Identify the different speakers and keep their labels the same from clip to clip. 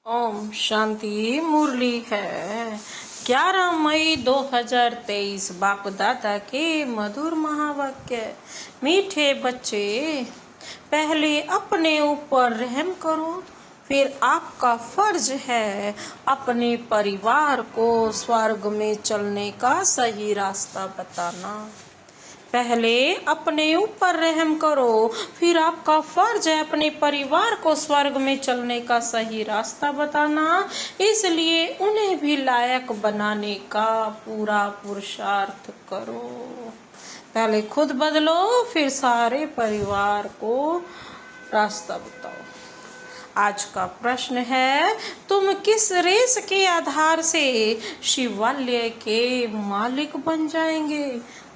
Speaker 1: ओम शांति। मुरली है 11 मई 2023। बाप दादा के मधुर महावाक्य। मीठे बच्चे, पहले अपने ऊपर रहम करो, फिर आपका फर्ज है अपने परिवार को स्वर्ग में चलने का सही रास्ता बताना। पहले अपने ऊपर रहम करो, फिर आपका फर्ज है अपने परिवार को स्वर्ग में चलने का सही रास्ता बताना। इसलिए उन्हें भी लायक बनाने का पूरा पुरुषार्थ करो। पहले खुद बदलो, फिर सारे परिवार को रास्ता बताओ। आज का प्रश्न है, तुम किस रेस के आधार से शिवालय के मालिक बन जाएंगे?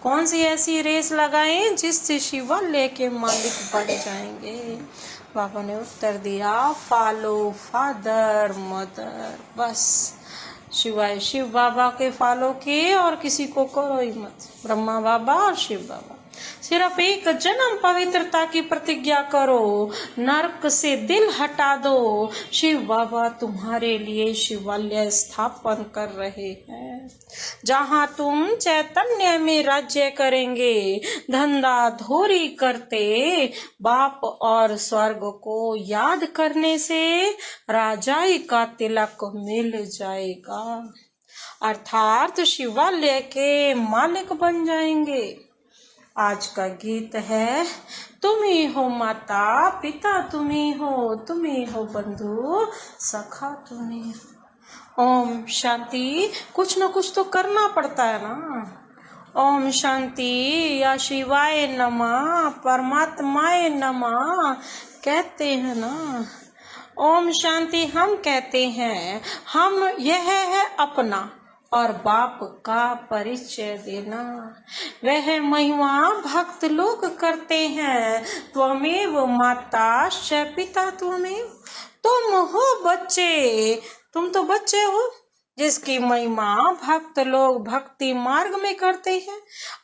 Speaker 1: कौन सी ऐसी रेस लगाएं जिससे शिवालय के मालिक बन जाएंगे? बाबा ने उत्तर दिया, फॉलो फादर मदर। बस शिवाय शिव बाबा के फॉलो किए और किसी को करो ही मत। ब्रह्मा बाबा और शिव बाबा। सिर्फ एक जन्म पवित्रता की प्रतिज्ञा करो, नरक से दिल हटा दो। शिव बाबा तुम्हारे लिए शिवालय स्थापन कर रहे हैं, जहां तुम चैतन्य में राज्य करेंगे। धंधा धोरी करते बाप और स्वर्ग को याद करने से राजाई का तिलक मिल जाएगा, अर्थात शिवालय के मालिक बन जाएंगे। आज का गीत है, तुम ही हो माता पिता, तुम ही हो बंधु सखा, तुम ही हो। ओम शांति। कुछ न कुछ तो करना पड़ता है ना। ओम शांति या शिवाय नमः, परमात्माय नमः कहते हैं ना। ओम शांति हम कहते हैं, हम यह है अपना और बाप का परिचय देना। वह महिमा भक्त लोग करते हैं, त्वमेव माता च पिता त्वमेव। तुम हो बच्चे, तुम तो बच्चे हो जिसकी महिमा भक्त लोग भक्ति मार्ग में करते हैं।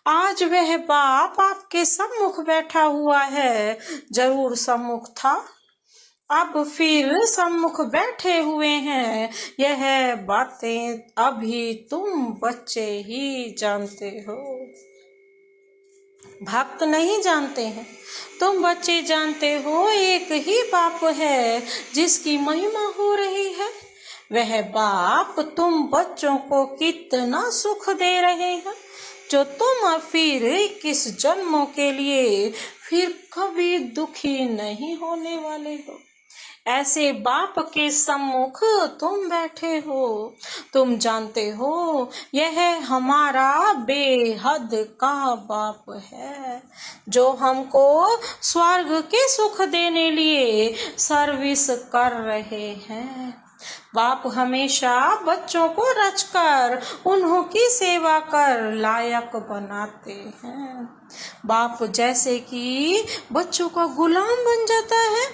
Speaker 1: आज वह बाप आपके सम्मुख बैठा हुआ है, जरूर सम्मुख था, अब फिर सम्मुख बैठे हुए हैं। यह बातें अभी तुम बच्चे ही जानते हो, भक्त नहीं जानते हैं। तुम बच्चे जानते हो, एक ही बाप है जिसकी महिमा हो रही है। वह बाप तुम बच्चों को कितना सुख दे रहे हैं, जो तुम फिर 21 जन्मों के लिए फिर कभी दुखी नहीं होने वाले हो। ऐसे बाप के सम्मुख तुम बैठे हो। तुम जानते हो, यह हमारा बेहद का बाप है, जो हमको स्वर्ग के सुख देने लिए सर्विस कर रहे हैं। बाप हमेशा बच्चों को रचकर उन्हों की सेवा कर लायक बनाते हैं। बाप जैसे कि बच्चों का गुलाम बन जाता है।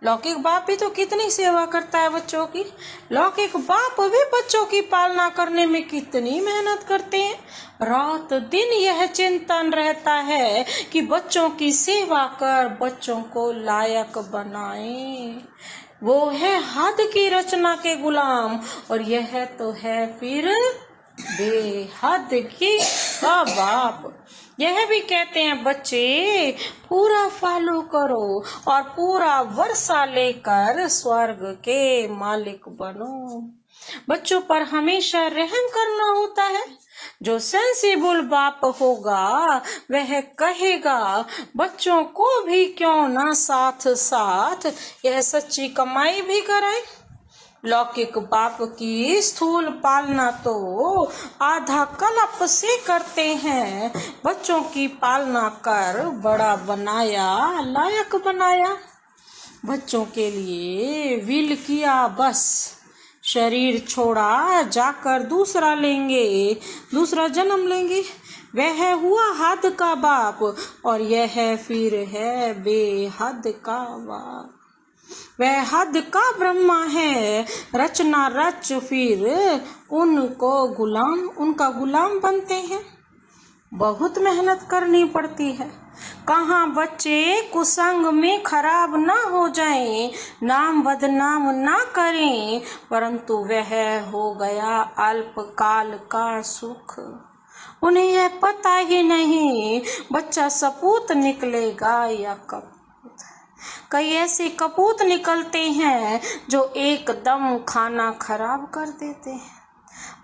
Speaker 1: लौकिक बाप भी तो कितनी सेवा करता है बच्चों की। लौकिक बाप भी बच्चों की पालना करने में कितनी मेहनत करते हैं। रात दिन यह चिंतन रहता है कि बच्चों की सेवा कर बच्चों को लायक बनाए। वो है हद की रचना के गुलाम, और यह तो है फिर बेहद की का बाप। यह भी कहते हैं, बच्चे पूरा फॉलो करो और पूरा वर्षा लेकर स्वर्ग के मालिक बनो। बच्चों पर हमेशा रहम करना होता है। जो सेंसिबल बाप होगा वह कहेगा, बच्चों को भी क्यों ना साथ साथ यह सच्ची कमाई भी कराए। लौकिक बाप की स्थूल पालना तो आधा कल्प से करते हैं। बच्चों की पालना कर बड़ा बनाया, लायक बनाया। बच्चों के लिए विल किया, बस शरीर छोड़ा, जाकर दूसरा लेंगे, दूसरा जन्म लेंगे। वह हुआ हद का बाप, और यह फिर है बेहद का बाप। वह हद का ब्रह्मा है, रचना रच फिर उनका गुलाम बनते हैं। बहुत मेहनत करनी पड़ती है। कहाँ बच्चे कुसंग में खराब ना हो जाएं, नाम बदनाम ना करें, परंतु वह हो गया अल्पकाल का सुख। उन्हें यह पता ही नहीं बच्चा सपूत निकलेगा या कपूत। कई ऐसे कपूत निकलते हैं जो एकदम खाना खराब कर देते हैं,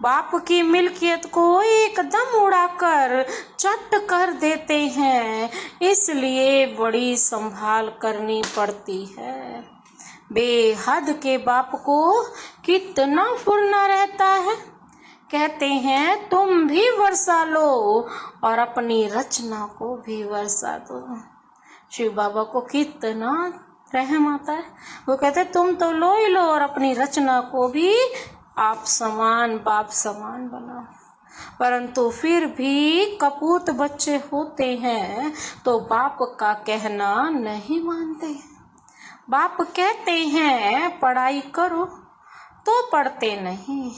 Speaker 1: बाप की मिल्कियत को एकदम उड़ाकर चट कर देते हैं। इसलिए बड़ी संभाल करनी पड़ती है। बेहद के बाप को कितना फुरना रहता है। कहते हैं तुम भी वर्षा लो और अपनी रचना को भी वर्षा दो। शिव बाबा को कितना रहम आता है। वो कहते तुम तो लो ही लो और अपनी रचना को भी आप समान बाप समान बनाओ। परंतु फिर भी कपूत बच्चे होते हैं तो बाप का कहना नहीं मानते। बाप कहते हैं पढ़ाई करो तो पढ़ते नहीं,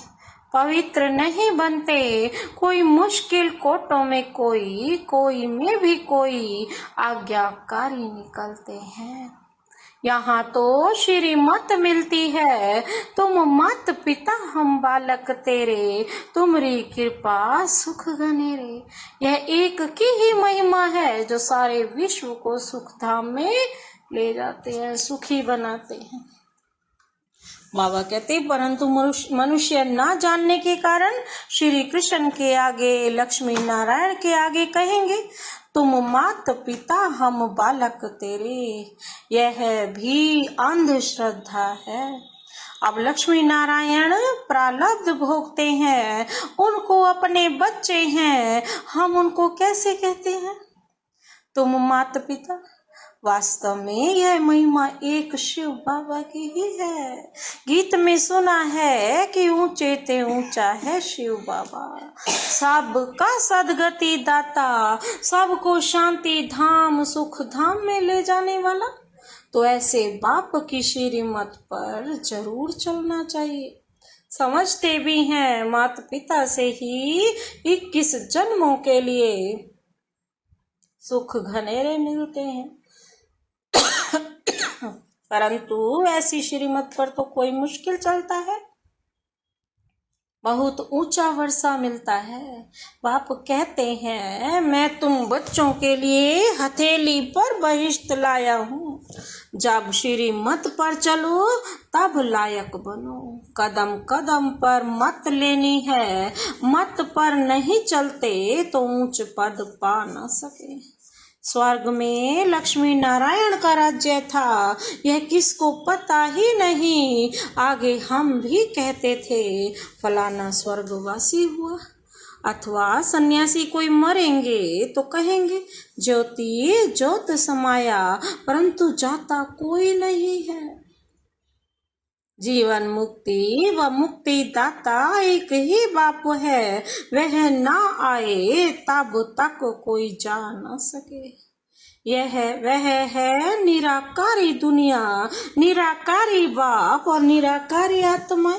Speaker 1: पवित्र नहीं बनते। कोई मुश्किल कोटों में कोई में भी कोई आज्ञाकारी निकलते हैं। यहाँ तो श्रीमत मिलती है, तुम मत पिता हम बालक तेरे, तुमरी कृपा सुख घनेरे। यह एक की ही महिमा है जो सारे विश्व को सुख धाम में ले जाते हैं, सुखी बनाते हैं। बाबा कहते परंतु मनुष्य ना जानने के कारण श्री कृष्ण के आगे, लक्ष्मी नारायण के आगे कहेंगे तुम मात पिता हम बालक तेरे। यह भी अंधश्रद्धा है। अब लक्ष्मी नारायण प्रारब्ध भोगते हैं, उनको अपने बच्चे हैं, हम उनको कैसे कहते हैं तुम माता पिता। वास्तव में यह महिमा एक शिव बाबा की ही है। गीत में सुना है कि ऊंचे ते ऊंचा है शिव बाबा, सबका सदगति दाता, सबको शांति धाम सुख धाम में ले जाने वाला। तो ऐसे बाप की श्रीमत पर जरूर चलना चाहिए। समझते भी हैं माता पिता से ही 21 जन्मों के लिए सुख घनेरे मिलते हैं। परंतु ऐसी श्रीमत पर तो कोई मुश्किल चलता है, बहुत ऊंचा वर्षा मिलता है। बाप कहते हैं मैं तुम बच्चों के लिए हथेली पर बहिष्ट लाया हूँ, जब श्रीमत पर चलो तब लायक बनो। कदम कदम पर मत लेनी है, मत पर नहीं चलते तो ऊंच पद पा न सके। स्वर्ग में लक्ष्मी नारायण का राज्य था, यह किसको पता ही नहीं। आगे हम भी कहते थे फलाना स्वर्गवासी हुआ, अथवा सन्यासी कोई मरेंगे तो कहेंगे ज्योति ज्योत समाया, परंतु जाता कोई नहीं है। जीवन मुक्ति व मुक्ति दाता एक ही बाप है, वह ना आए तब तक कोई जा न सके। वह है निराकारी दुनिया, निराकारी बाप और निराकारी आत्मा।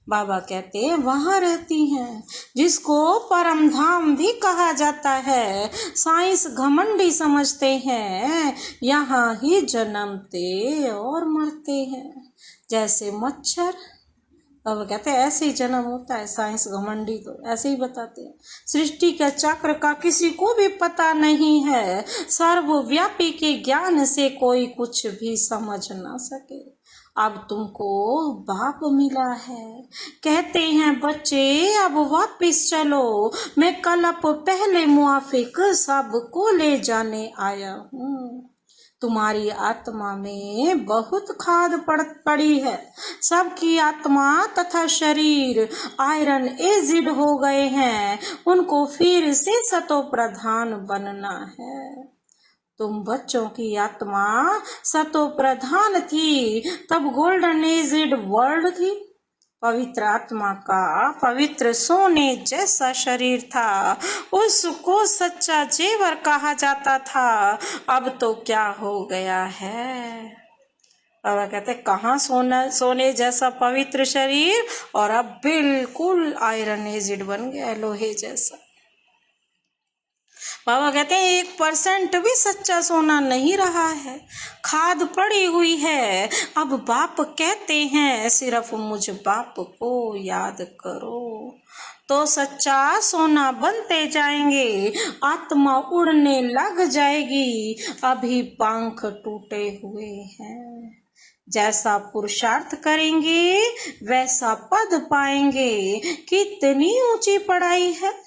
Speaker 1: बाबा कहते हैं वहां रहती हैं, जिसको परम धाम भी कहा जाता है। साइंस घमंडी समझते हैं, यहाँ ही जन्मते और मरते हैं जैसे मच्छर। बाबा कहते हैं ऐसे ही जन्म होता है। साइंस घमंडी तो ऐसे ही बताते हैं। सृष्टि के चक्र का किसी को भी पता नहीं है, सर्वव्यापी के ज्ञान से कोई कुछ भी समझ ना सके। अब तुमको बाप मिला है, कहते हैं बच्चे अब वापिस चलो, मैं कल्प पहले मुआफिक सबको ले जाने आया हूँ। तुम्हारी आत्मा में बहुत खाद पड़ी है, सबकी आत्मा तथा शरीर आयरन एजिड हो गए हैं, उनको फिर से सतो प्रधान बनना है। तुम बच्चों की आत्मा सतो प्रधान थी, तब गोल्डन एजिड वर्ल्ड थी। पवित्र आत्मा का पवित्र सोने जैसा शरीर था, उसको सच्चा जेवर कहा जाता था। अब तो क्या हो गया है। बाबा कहते कहाँ सोने जैसा पवित्र शरीर, और अब बिल्कुल आयरन एजिड बन गया, लोहे जैसा। बाबा कहते हैं 1% भी सच्चा सोना नहीं रहा है, खाद पड़ी हुई है। अब बाप कहते हैं सिर्फ मुझ बाप को याद करो, तो सच्चा सोना बनते जाएंगे, आत्मा उड़ने लग जाएगी। अभी पंख टूटे हुए हैं, जैसा पुरुषार्थ करेंगे वैसा पद पाएंगे। कितनी ऊंची पढ़ाई है।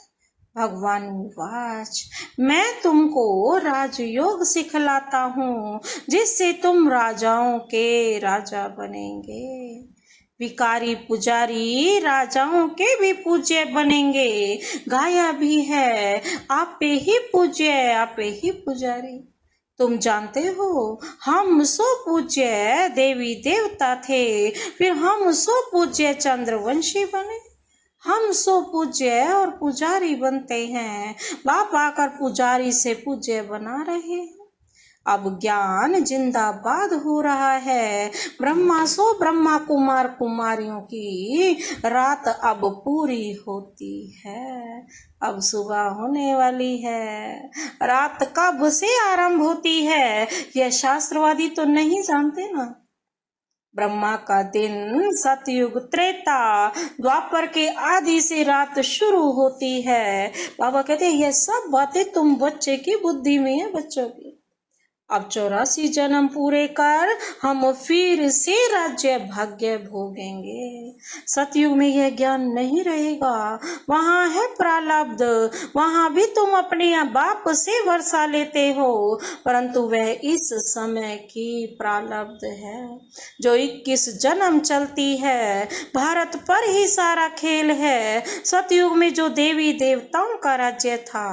Speaker 1: भगवान वाच, मैं तुमको राजयोग सिखलाता हूँ, जिससे तुम राजाओं के राजा बनेंगे। भिखारी पुजारी राजाओं के भी पूज्य बनेंगे। गाया भी है आपे ही पूज्य आपे ही पुजारी। तुम जानते हो हम सो पूज्य देवी देवता थे, फिर हम सो पूज्य चंद्रवंशी बने। हम सो पूज्य और पुजारी बनते हैं, बाप आकर पुजारी से पूज्य बना रहे हैं। अब ज्ञान जिंदाबाद हो रहा है। ब्रह्मा सो ब्रह्मा कुमार कुमारियों की रात अब पूरी होती है। अब सुबह होने वाली है। रात कब से आरंभ होती है यह शास्त्रवादी तो नहीं जानते ना। ब्रह्मा का दिन सतयुग त्रेता द्वापर के आदि से रात शुरू होती है। बाबा कहते हैं यह सब बातें तुम बच्चे की बुद्धि में है, बच्चों की। अब 84 जन्म पूरे कर हम फिर से राज्य भाग्य भोगेंगे। सतयुग में यह ज्ञान नहीं रहेगा, वहाँ है प्रारब्ध। वहाँ भी तुम अपने बाप से वर्षा लेते हो, परंतु वह इस समय की प्रारब्ध है जो 21 जन्म चलती है। भारत पर ही सारा खेल है। सतयुग में जो देवी देवताओं का राज्य था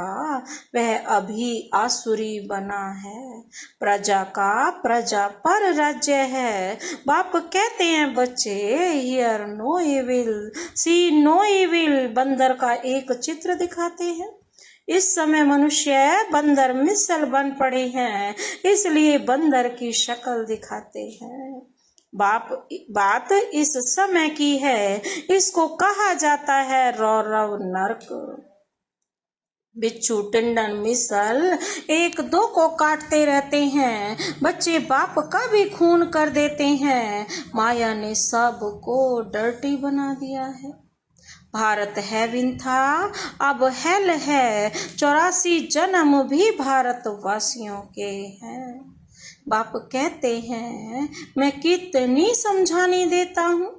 Speaker 1: वह अभी आसुरी बना है। प्रजा का प्रजा पर राज्य है। बाप कहते हैं बच्चे hear no evil see no evil. बंदर का एक चित्र दिखाते हैं। इस समय मनुष्य बंदर मिसल बन पड़े हैं, इसलिए बंदर की शक्ल दिखाते हैं। बात इस समय की है, इसको कहा जाता है रौरव नरक। बिच्छू टिंडन मिसल एक दो को काटते रहते हैं, बच्चे बाप का भी खून कर देते हैं। माया ने सबको डर्टी बना दिया है। भारत हेवन था, अब हेल है। 84 जन्म भी भारतवासियों के हैं। बाप कहते हैं मैं कितनी समझानी देता हूँ।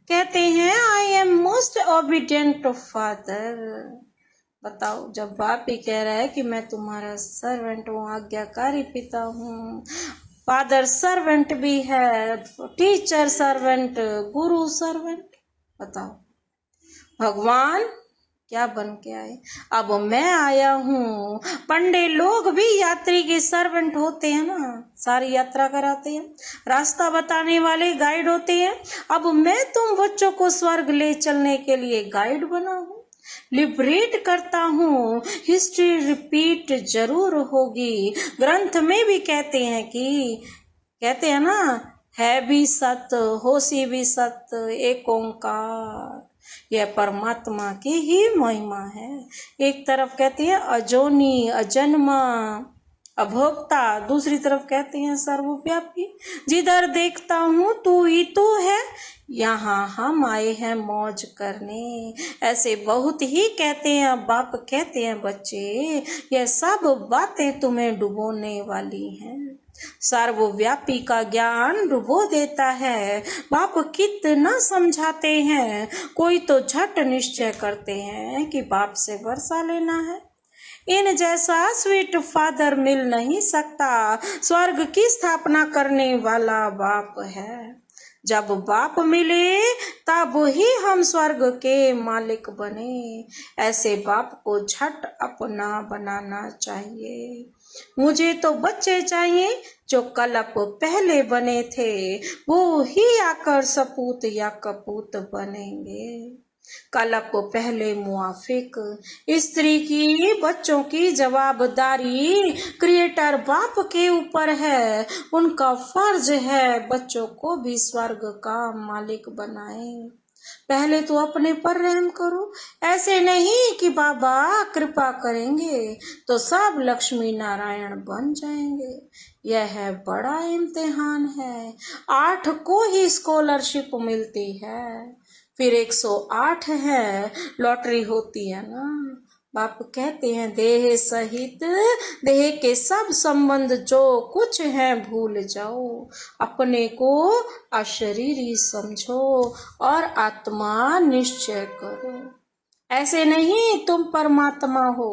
Speaker 1: कहते हैं I am most obedient father. बताओ, जब बाप ही कह रहा है कि मैं तुम्हारा सर्वेंट हूँ, आज्ञाकारी पिता हूँ। फादर सर्वेंट भी है, टीचर सर्वेंट, गुरु सर्वेंट। बताओ भगवान क्या बन के आए। अब मैं आया हूँ। पंडे लोग भी यात्री के सर्वेंट होते हैं ना, सारी यात्रा कराते हैं, रास्ता बताने वाले गाइड होते हैं। अब मैं तुम बच्चों को स्वर्ग ले चलने के लिए गाइड बना हूँ, लिबरेट करता हूँ। हिस्ट्री रिपीट जरूर होगी। ग्रंथ में भी कहते हैं ना, है भी सत्य, होशी भी सत्य, एक ओंकार। यह परमात्मा की ही महिमा है। एक तरफ कहते हैं अजोनी अजन्मा अभोक्ता, दूसरी तरफ कहते हैं सर्वव्यापी। जिधर देखता हूँ तू ही तू है, यहाँ हम आए हैं मौज करने। ऐसे बहुत ही कहते हैं। बाप कहते हैं बच्चे यह सब बातें तुम्हें डुबोने वाली हैं। सर्वव्यापी का ज्ञान डुबो देता है। बाप कितना समझाते हैं, कोई तो झट निश्चय करते हैं कि बाप से वर्षा लेना है। इन जैसा स्वीट फादर मिल नहीं सकता। स्वर्ग की स्थापना करने वाला बाप है। जब बाप मिले तब ही हम स्वर्ग के मालिक बने। ऐसे बाप को झट अपना बनाना चाहिए। मुझे तो बच्चे चाहिए जो कल्प पहले बने थे, वो ही आकर सपूत या कपूत बनेंगे। कल्प पहले मुआफिक स्त्री की बच्चों की जवाबदारी क्रिएटर बाप के ऊपर है। उनका फर्ज है बच्चों को भी स्वर्ग का मालिक बनाए। पहले तो अपने पर रहम करो। ऐसे नहीं कि बाबा कृपा करेंगे तो सब लक्ष्मी नारायण बन जाएंगे। यह बड़ा इम्तिहान है। 8 को ही स्कॉलरशिप मिलती है, फिर 108 है, लॉटरी होती है ना। बाप कहते हैं देह सहित देह के सब संबंध जो कुछ है भूल जाओ, अपने को अशरीरी समझो और आत्मा निश्चय करो। ऐसे नहीं तुम परमात्मा हो,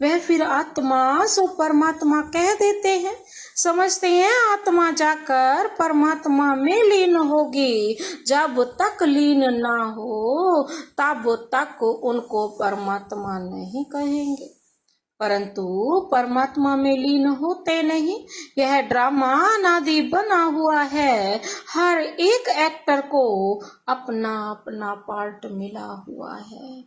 Speaker 1: वह फिर आत्मा सो परमात्मा कह देते हैं। समझते हैं आत्मा जाकर परमात्मा में लीन होगी। जब तक लीन ना हो तब तक उनको परमात्मा नहीं कहेंगे, परंतु परमात्मा में लीन होते नहीं। यह ड्रामा अनादि बना हुआ है। हर एक एक्टर को अपना अपना पार्ट मिला हुआ है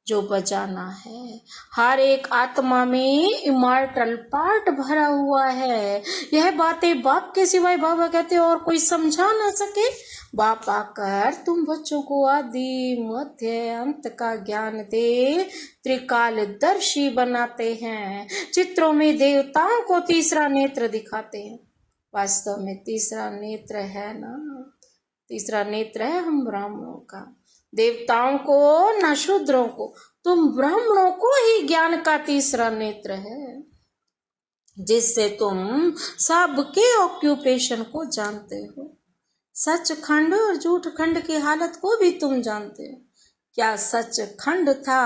Speaker 1: जो बजाना है। हर एक आत्मा में इमॉर्टल पार्ट भरा हुआ है। यह बातें बाप के सिवाय बाबा कहते और कोई समझा ना सके। बाप आकर तुम बच्चों को आदि मध्य अंत का ज्ञान दे त्रिकालदर्शी बनाते हैं। चित्रों में देवताओं को तीसरा नेत्र दिखाते हैं, वास्तव में तीसरा नेत्र है ना, तीसरा नेत्र है हम ब्राह्मणों का। देवताओं को न शूद्रों को, तुम ब्राह्मणों को ही ज्ञान का तीसरा नेत्र है, जिससे तुम सबके ऑक्यूपेशन को जानते हो। सच खंड और झूठ खंड की हालत को भी तुम जानते हो। क्या सच खंड था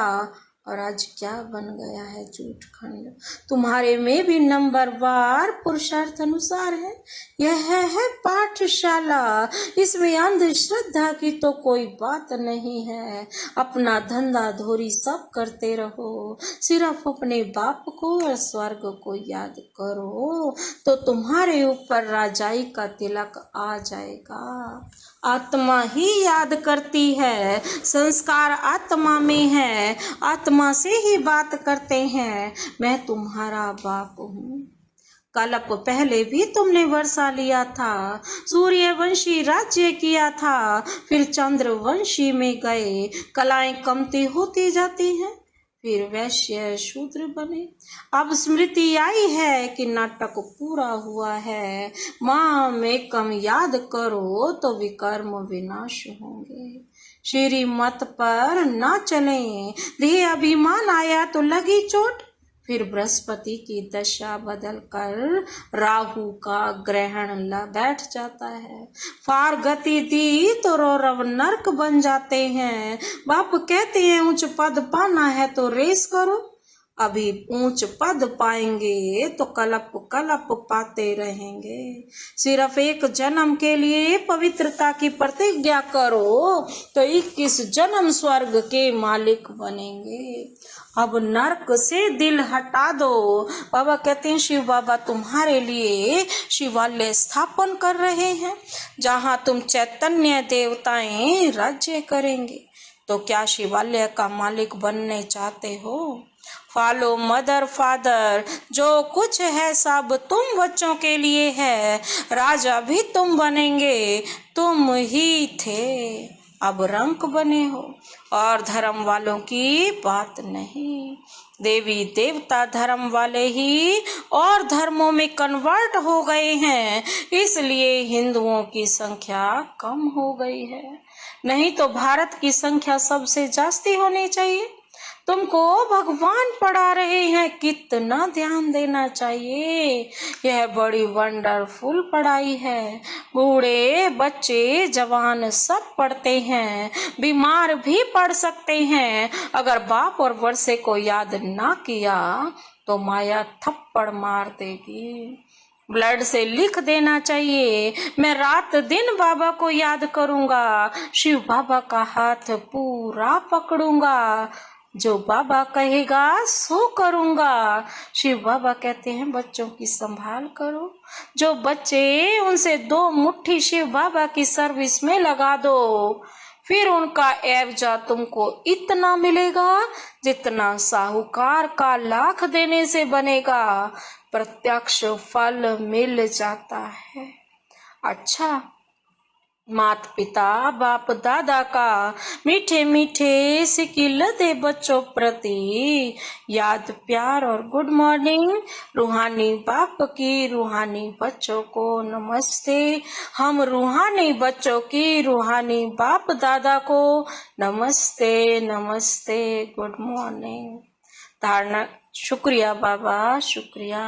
Speaker 1: और आज क्या बन गया है झूठ खंड। तुम्हारे में भी नंबरवार पुरुषार्थ अनुसार है। यह है पाठशाला, इसमें अंधश्रद्धा की तो कोई बात नहीं है। अपना धंधा धोरी सब करते रहो, सिर्फ अपने बाप को और स्वर्ग को याद करो तो तुम्हारे ऊपर राजाई का तिलक आ जाएगा। आत्मा ही याद करती है, संस्कार आत्मा में है, आत्मा से ही बात करते हैं। मैं तुम्हारा बाप हूँ। कल्प पहले भी तुमने वर्षा लिया था, सूर्यवंशी राज्य किया था, फिर चंद्रवंशी में गए, कलाएं कमती होती जाती हैं, फिर वैश्य शूद्र बने। अब स्मृति आई है कि नाटक पूरा हुआ है। माँ में कम याद करो तो विकर्म विनाश होंगे। श्रीमत पर न चले, देह अभिमान आया तो लगी चोट, फिर बृहस्पति की दशा बदल कर राहु का ग्रहण बैठ जाता है। फार गति दी तो रौरव नरक बन जाते हैं। बाप कहते हैं ऊंच पद पाना है तो रेस करो। अभी ऊंच पद पाएंगे तो कलप कलप पाते रहेंगे। सिर्फ एक जन्म के लिए पवित्रता की प्रतिज्ञा करो तो 21 जन्म स्वर्ग के मालिक बनेंगे। अब नरक से दिल हटा दो। बाबा कहते हैं शिव बाबा तुम्हारे लिए शिवालय स्थापन कर रहे हैं, जहां तुम चैतन्य देवताएं राज्य करेंगे। तो क्या शिवालय का मालिक बनने चाहते हो? फॉलो मदर फादर, जो कुछ है सब तुम बच्चों के लिए है। राजा भी तुम बनेंगे, तुम ही थे, अब रंक बने हो। और धर्म वालों की बात नहीं। देवी देवता धर्म वाले ही और धर्मों में कन्वर्ट हो गए हैं, इसलिए हिंदुओं की संख्या कम हो गई है। नहीं तो भारत की संख्या सबसे जास्ती होनी चाहिए। तुमको भगवान पढ़ा रहे हैं, कितना ध्यान देना चाहिए। यह बड़ी वंडरफुल पढ़ाई है। बूढ़े बच्चे जवान सब पढ़ते हैं, बीमार भी पढ़ सकते हैं। अगर बाप और वर्षे को याद ना किया तो माया थप्पड़ मार देगी। ब्लड से लिख देना चाहिए, मैं रात दिन बाबा को याद करूंगा, शिव बाबा का हाथ पूरा पकड़ूंगा, जो बाबा कहेगा सो करूंगा। शिव बाबा कहते हैं बच्चों की संभाल करो। जो बच्चे उनसे 2 मुट्ठी शिव बाबा की सर्विस में लगा दो, फिर उनका एवजा तुमको इतना मिलेगा जितना साहूकार का लाख देने से बनेगा। प्रत्यक्ष फल मिल जाता है। अच्छा, माता पिता बाप दादा का मीठे मीठे सिकिल दे बच्चों प्रति याद प्यार और गुड मॉर्निंग। रूहानी बाप की रूहानी बच्चों को नमस्ते। हम रूहानी बच्चों की रूहानी बाप दादा को नमस्ते नमस्ते, गुड मॉर्निंग। धारणा, शुक्रिया बाबा, शुक्रिया।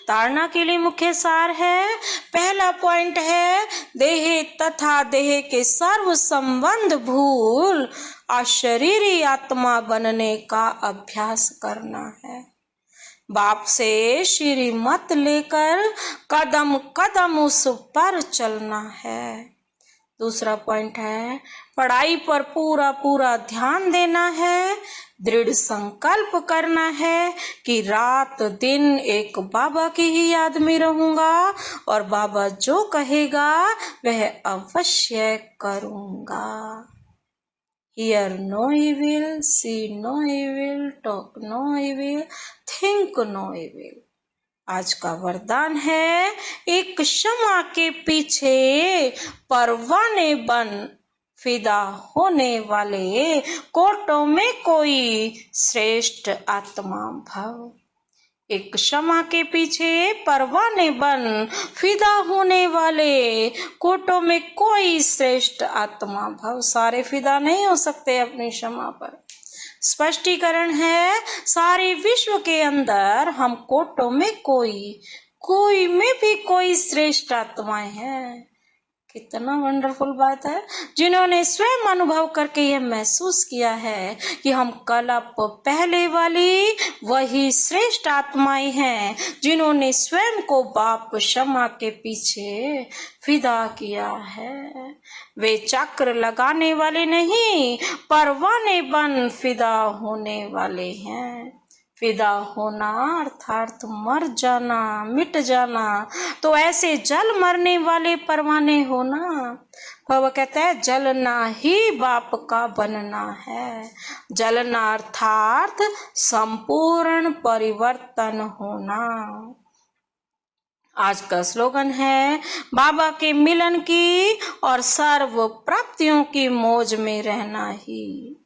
Speaker 1: धारणा के लिए मुख्य सार है, पहला पॉइंट है देह तथा देह के सर्व संबंध भूल अशरीरी आत्मा बनने का अभ्यास करना है। बाप से श्रीमत लेकर कदम कदम उस पर चलना है। दूसरा पॉइंट है पढ़ाई पर पूरा पूरा ध्यान देना है। दृढ़ संकल्प करना है कि रात दिन एक बाबा की ही याद में रहूंगा और बाबा जो कहेगा वह अवश्य करूंगा। Hear no evil, see no evil, talk no evil, think no evil। आज का वरदान है एक क्षमा के पीछे परवाने बन फिदा होने वाले कोटों में कोई श्रेष्ठ आत्मा भव। एक क्षमा के पीछे परवाने बन फिदा होने वाले कोटों में कोई श्रेष्ठ आत्मा भव। सारे फिदा नहीं हो सकते अपनी क्षमा पर। स्पष्टीकरण है सारे विश्व के अंदर हम कोटों में कोई में भी कोई श्रेष्ठ आत्माएं हैं। कितना वंडरफुल बात है। जिन्होंने स्वयं अनुभव करके यह महसूस किया है कि हम कल्प पहले वाली वही श्रेष्ठ आत्माएं हैं जिन्होंने स्वयं को बाप क्षमा के पीछे फिदा किया है। वे चक्र लगाने वाले नहीं, परवाने बन फिदा होने वाले हैं। फिदा होना अर्थात मर जाना, मिट जाना, तो ऐसे जल मरने वाले परवाने होना। बाबा कहता है जलना ही बाप का बनना है। जलना अर्थात संपूर्ण परिवर्तन होना। आज का स्लोगन है बाबा के मिलन की और सर्व प्राप्तियों की मौज में रहना ही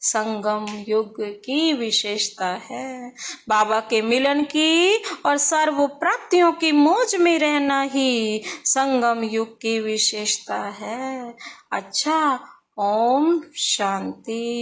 Speaker 1: संगम युग की विशेषता है। बाबा के मिलन की और सर्व प्राप्तियों की मौज में रहना ही संगम युग की विशेषता है। अच्छा, ओम शांति।